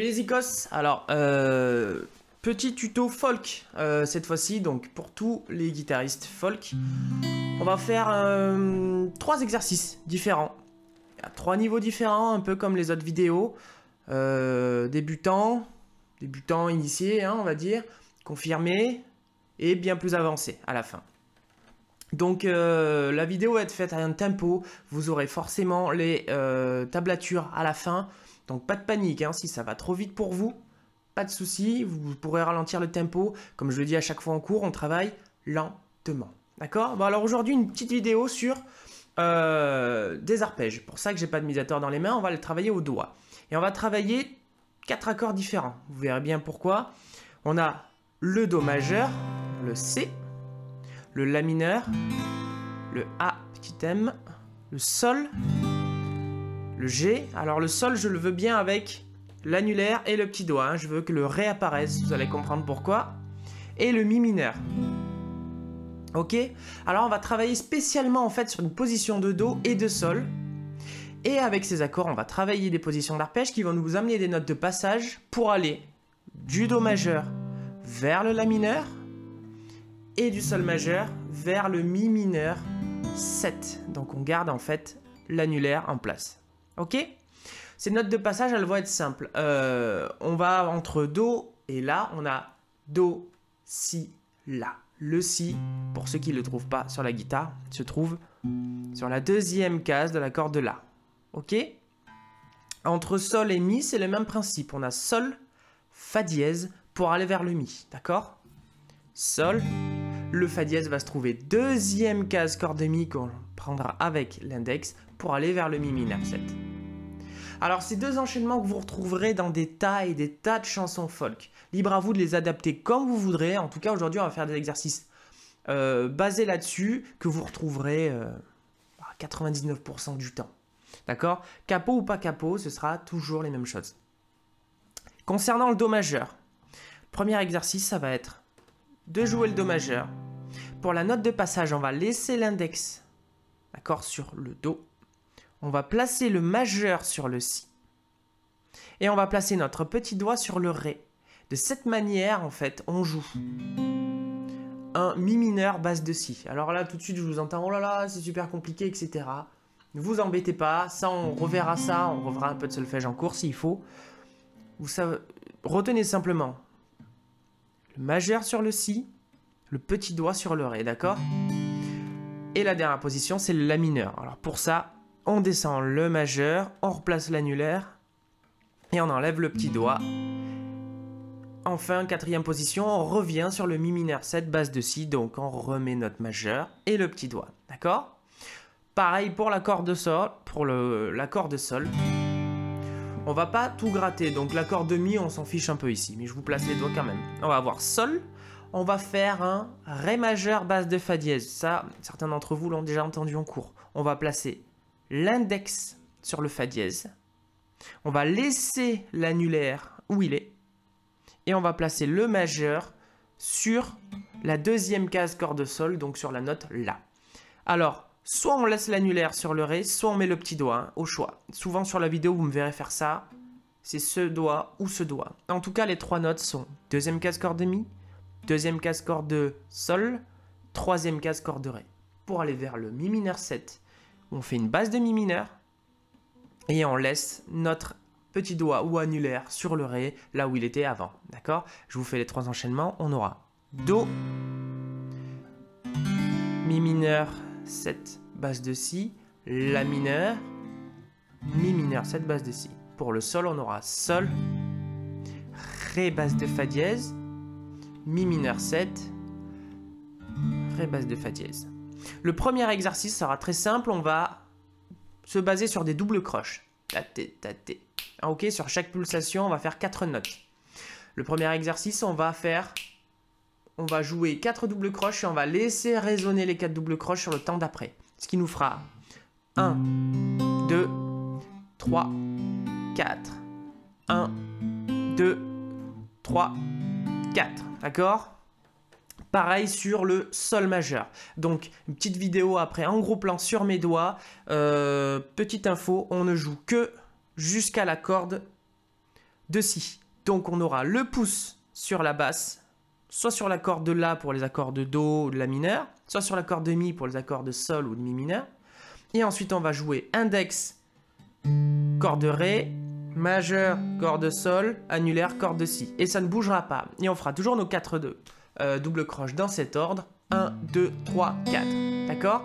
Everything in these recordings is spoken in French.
les zikos, alors petit tuto folk cette fois-ci, donc pour tous les guitaristes folk, on va faire 3 exercices différents, à 3 niveaux différents, un peu comme les autres vidéos, débutant, initié, hein, on va dire, confirmé et bien plus avancé à la fin. Donc la vidéo va être faite à un tempo, vous aurez forcément les tablatures à la fin, donc pas de panique, hein, si ça va trop vite pour vous, pas de souci, vous pourrez ralentir le tempo, comme je le dis à chaque fois en cours, on travaille lentement, d'accord? Bon alors aujourd'hui une petite vidéo sur des arpèges, pour ça que j'ai pas de médiateur dans les mains, on va le travailler au doigt, et on va travailler 4 accords différents, vous verrez bien pourquoi. On a le Do majeur, le C, le La mineur, le A petit M, le Sol, le G. Alors le Sol, je le veux bien avec l'annulaire et le petit doigt. Hein. Je veux que le Ré apparaisse, vous allez comprendre pourquoi. Et le Mi mineur. Ok? Alors on va travailler spécialement en fait sur une position de Do et de Sol. Et avec ces accords, on va travailler des positions d'arpège qui vont nous amener des notes de passage pour aller du Do majeur vers le La mineur et du Sol majeur vers le Mi mineur 7. Donc on garde en fait l'annulaire en place. Ok? Ces notes de passage, elles vont être simples. On va entre Do et La, on a Do, Si, La. Le Si, pour ceux qui ne le trouvent pas sur la guitare, se trouve sur la deuxième case de l'accord de La. Ok? Entre Sol et Mi, c'est le même principe. On a Sol, Fa dièse pour aller vers le Mi. D'accord? Sol. Le Fa dièse va se trouver deuxième case corde de Mi qu'on prendra avec l'index pour aller vers le Mi mineur 7. Alors ces deux enchaînements que vous retrouverez dans des tas et des tas de chansons folk. Libre à vous de les adapter comme vous voudrez. En tout cas aujourd'hui on va faire des exercices basés là-dessus que vous retrouverez à 99% du temps. D'accord? Capot ou pas capot, ce sera toujours les mêmes choses. Concernant le Do majeur, premier exercice ça va être de jouer le Do majeur. Pour la note de passage, on va laisser l'index, d'accord, sur le Do. On va placer le majeur sur le Si. Et on va placer notre petit doigt sur le Ré. De cette manière, en fait, on joue un Mi mineur basse de Si. Alors là, tout de suite, je vous entends, oh là là, c'est super compliqué, etc. Ne vous embêtez pas, ça, on reverra ça, on reverra un peu de solfège en cours s'il faut. Vous savez, retenez simplement le majeur sur le Si, le petit doigt sur le Ré, d'accord? Et la dernière position, c'est le La mineur. Alors pour ça, on descend le majeur, on replace l'annulaire et on enlève le petit doigt. Enfin, quatrième position, on revient sur le Mi mineur 7, basse de Si, donc on remet notre majeur et le petit doigt, d'accord? Pareil pour l'accord de Sol, pour l'accord de Sol. On va pas tout gratter, donc l'accord de Mi, on s'en fiche un peu ici, mais je vous place les doigts quand même. On va avoir Sol, on va faire un Ré majeur basse de Fa dièse. Ça, certains d'entre vous l'ont déjà entendu en cours. On va placer l'index sur le Fa dièse. On va laisser l'annulaire où il est. Et on va placer le majeur sur la deuxième case corde de Sol, donc sur la note La. Alors, soit on laisse l'annulaire sur le Ré, soit on met le petit doigt, hein, au choix. Souvent sur la vidéo, vous me verrez faire ça. C'est ce doigt ou ce doigt. En tout cas, les 3 notes sont deuxième case corde de Mi, deuxième case corde de Sol, troisième case corde de Ré. Pour aller vers le Mi mineur 7, on fait une basse de Mi mineur et on laisse notre petit doigt ou annulaire sur le Ré, là où il était avant. D'accord? Je vous fais les 3 enchaînements. On aura Do, Mi mineur 7, basse de Si, La mineur, Mi mineur 7, basse de Si. Pour le Sol, on aura Sol, Ré, basse de Fa dièse, Mi mineur 7, Ré, basse de Fa dièse. Le premier exercice sera très simple, on va se baser sur des doubles croches. Taté, taté. Ok, sur chaque pulsation, on va faire 4 notes. Le premier exercice, on va jouer 4 doubles croches et on va laisser résonner les 4 doubles croches sur le temps d'après. Ce qui nous fera 1, 2, 3, 4. 1, 2, 3, 4. D'accord? Pareil sur le Sol majeur. Donc, une petite vidéo après en gros plan sur mes doigts. Petite info, on ne joue que jusqu'à la corde de si. Donc on aura le pouce sur la basse, soit sur la corde de la pour les accords de do ou de la mineur, soit sur la corde de mi pour les accords de sol ou de mi mineur. Et ensuite on va jouer index, corde de ré, majeur, corde de sol, annulaire, corde de si. Et ça ne bougera pas. Et on fera toujours nos 4 double croche dans cet ordre. 1, 2, 3, 4. D'accord?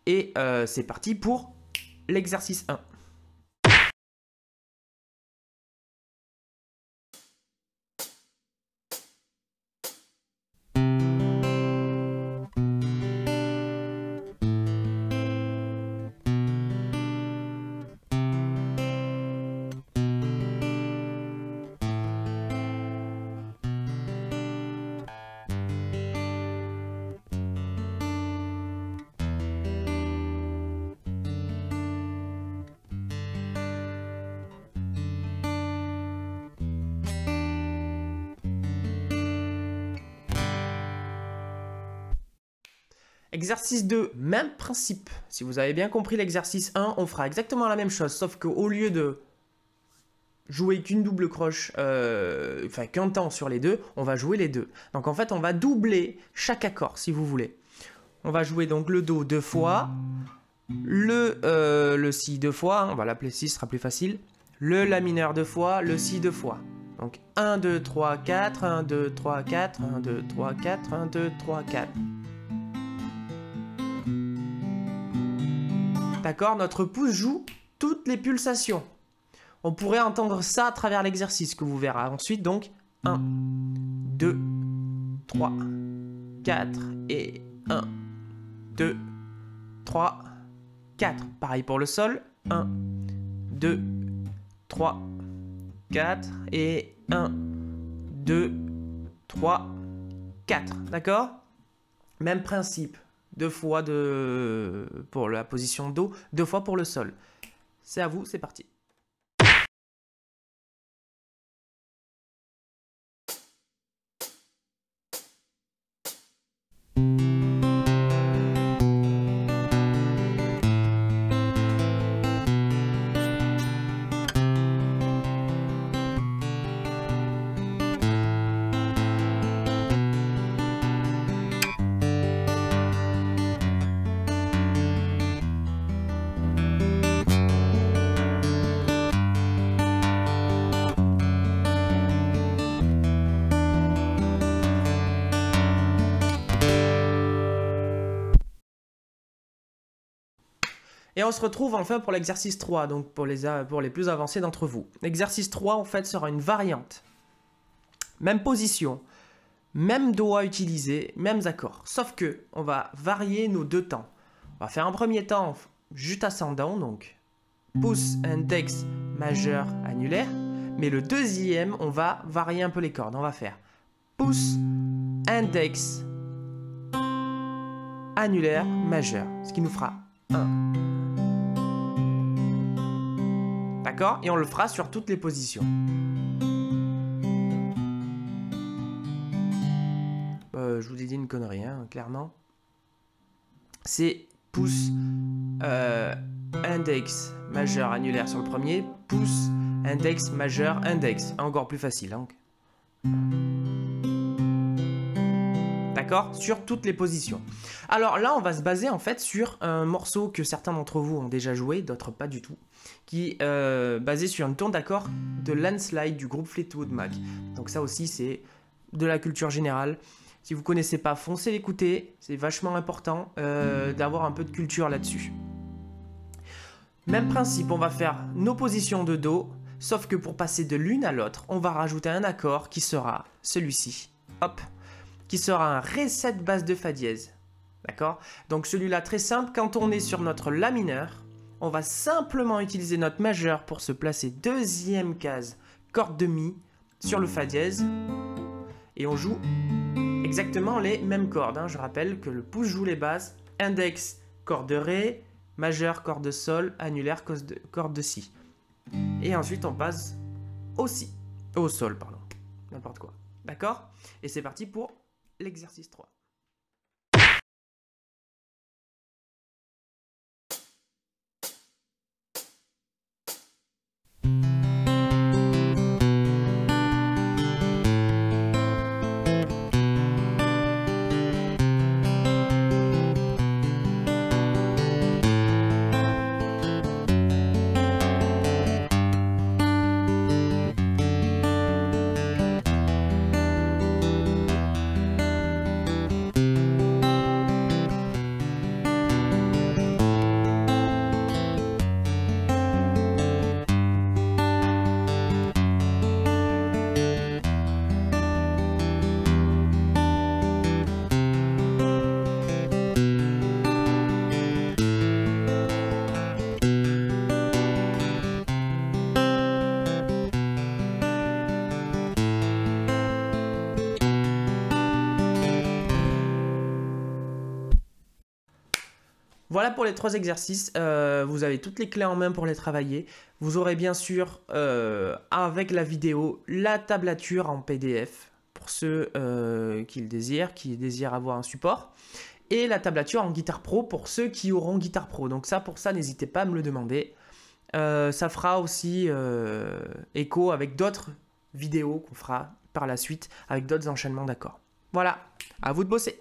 Et c'est parti pour l'exercice 1. Exercice 2, même principe. Si vous avez bien compris l'exercice 1, on fera exactement la même chose, sauf qu'au lieu de jouer qu'une double croche, enfin qu'un temps sur les deux, on va jouer les deux. Donc en fait, on va doubler chaque accord, si vous voulez. On va jouer donc le do 2 fois, le si 2 fois, hein, on va l'appeler si, ce sera plus facile, le la mineur 2 fois, le si 2 fois. Donc 1, 2, 3, 4, 1, 2, 3, 4, 1, 2, 3, 4, 1, 2, 3, 4. D'accord? Notre pouce joue toutes les pulsations. On pourrait entendre ça à travers l'exercice que vous verrez ensuite. Donc 1, 2, 3, 4 et 1, 2, 3, 4. Pareil pour le sol. 1, 2, 3, 4 et 1, 2, 3, 4. D'accord? Même principe. 2 fois pour la position do, 2 fois pour le sol. C'est à vous, c'est parti. Et on se retrouve enfin pour l'exercice 3, donc pour les plus avancés d'entre vous. L'exercice 3, en fait, sera une variante. Même position, même do à utiliser, mêmes accords. Sauf que on va varier nos deux temps. On va faire un premier temps juste ascendant, donc pouce, index, majeur, annulaire. Mais le deuxième, on va varier un peu les cordes. On va faire pouce, index, annulaire, majeur. Ce qui nous fera 1. D'accord? Et on le fera sur toutes les positions. Je vous ai dit une connerie, hein, clairement. C'est pouce, index, majeur, annulaire sur le premier. Pouce, index, majeur, index. Encore plus facile. Hein. D'accord? Sur toutes les positions. Alors là, on va se baser en fait sur un morceau que certains d'entre vous ont déjà joué, d'autres pas du tout, qui est basé sur une tourne d'accords de Landslide du groupe Fleetwood Mac. Donc ça aussi, c'est de la culture générale. Si vous ne connaissez pas, foncez l'écouter. C'est vachement important d'avoir un peu de culture là-dessus. Même principe, on va faire nos positions de do, sauf que pour passer de l'une à l'autre, on va rajouter un accord qui sera celui-ci. Hop, qui sera un Ré7 basse de Fa dièse. D'accord? Donc celui-là, très simple, quand on est sur notre La mineur, on va simplement utiliser notre majeur pour se placer deuxième case, corde de Mi, sur le Fa dièse. Et on joue exactement les mêmes cordes. Hein. Je rappelle que le pouce joue les basses, index, corde de Ré, majeur, corde de Sol, annulaire, corde de Si. Et ensuite on passe au Si, au Sol, pardon, n'importe quoi. D'accord? Et c'est parti pour l'exercice 3. Voilà pour les 3 exercices. Vous avez toutes les clés en main pour les travailler. Vous aurez bien sûr, avec la vidéo, la tablature en PDF pour ceux qui désirent avoir un support. Et la tablature en Guitare Pro pour ceux qui auront Guitare Pro. Donc ça, pour ça, n'hésitez pas à me le demander. Ça fera aussi écho avec d'autres vidéos qu'on fera par la suite, avec d'autres enchaînements d'accords. Voilà, à vous de bosser.